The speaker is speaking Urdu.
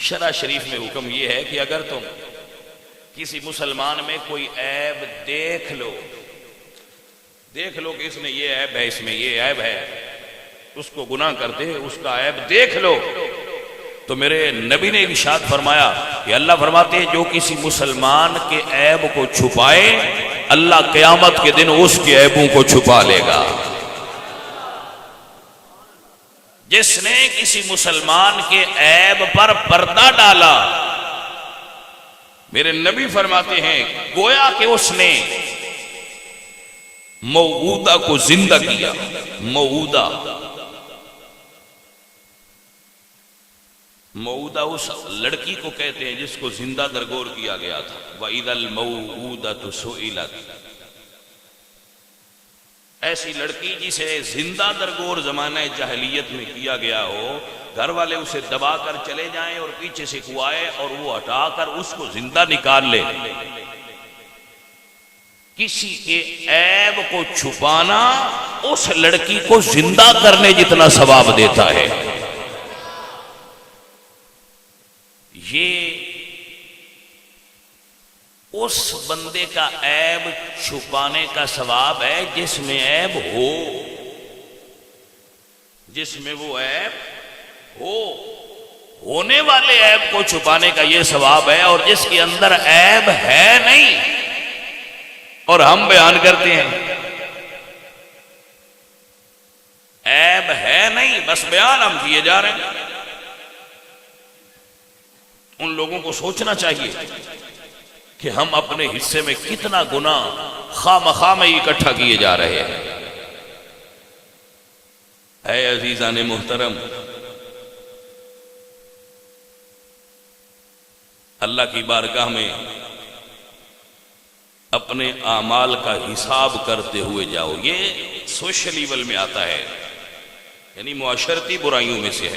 شرع شریف میں حکم یہ ہے کہ اگر تم کسی مسلمان میں کوئی عیب دیکھ لو کہ اس نے یہ عیب ہے، اس میں یہ عیب ہے، اس کو گناہ کرتے اس کا عیب دیکھ لو، تو میرے نبی نے ارشاد فرمایا کہ اللہ فرماتے ہیں جو کسی مسلمان کے عیب کو چھپائے اللہ قیامت کے دن اس کے عیبوں کو چھپا لے گا۔ جس نے کسی مسلمان کے عیب پر پردہ ڈالا، میرے نبی فرماتے ہیں گویا کہ اس نے موعودہ کو زندہ کیا۔ موعودہ اس لڑکی کو کہتے ہیں جس کو زندہ درگور کیا گیا تھا۔ وَإِذَا الْمَوْعُودَةُ سُئِلَتْ، ایسی لڑکی جسے زندہ درگور زمانہ جاہلیت میں کیا گیا ہو، گھر والے اسے دبا کر چلے جائیں اور پیچھے سے کوائے اور وہ ہٹا کر اس کو زندہ نکال لے۔ کسی کے عیب کو چھپانا اس لڑکی کو زندہ کرنے جتنا ثواب دیتا ہے۔ یہ اس بندے کا عیب چھپانے کا ثواب ہے جس میں عیب ہو، جس میں وہ عیب ہو، ہونے والے عیب کو چھپانے کا یہ ثواب ہے، اور جس کے اندر عیب ہے نہیں اور ہم بیان کرتے ہیں عیب ہے نہیں، بس بیان ہم کیے جا رہے ہیں۔ ان لوگوں کو سوچنا چاہیے کہ ہم اپنے حصے میں کتنا گناہ خواہ مخواہ میں اکٹھا کیے جا رہے ہیں۔ اے عزیزان محترم، اللہ کی بارگاہ میں اپنے اعمال کا حساب کرتے ہوئے جاؤ۔ یہ سوشل ایول میں آتا ہے، یعنی معاشرتی برائیوں میں سے ہے۔